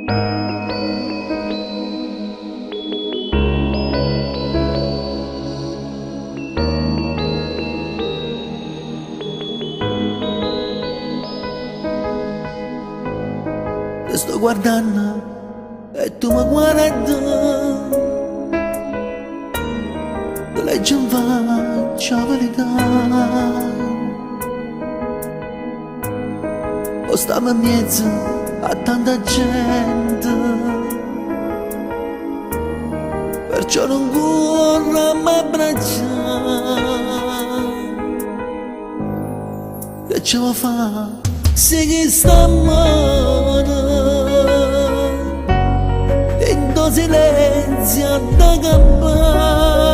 Ti sto guardando e tu mi guardi, tu leggi in faccia la verità. O stiamo in mezzo a tanta gente, perciò non corro a m'abbracciare. Che ce la fa? Se che sta male dentro silenzio da campana,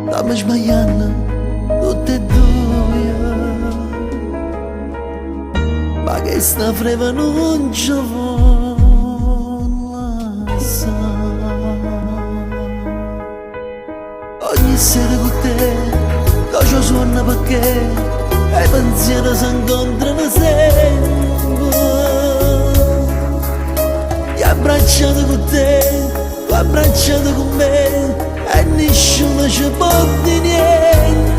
stiamo sbagliando tutte e due, ma che sta freva non ci vuole lasciare. Ogni sera con te io suono perché i pensieri si incontrano sempre. Io abbracciato con te, tu abbracciato con me, e nessuno ci può dire niente.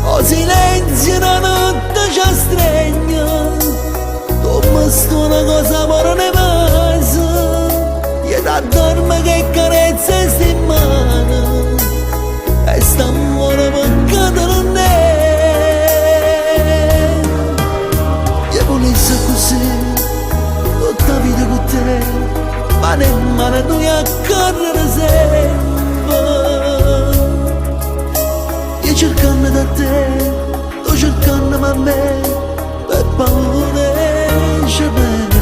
O silenzio la notte ci stregna, come sto una cosa ma non è passa. Io t'addormo che carezza e sta in mano, e st'amore peccato non è. Io volessi così tutta la vita con te, mano in mano noi a correre sempre. Io cercando da te, tu cercando da me, per paura ci perdo.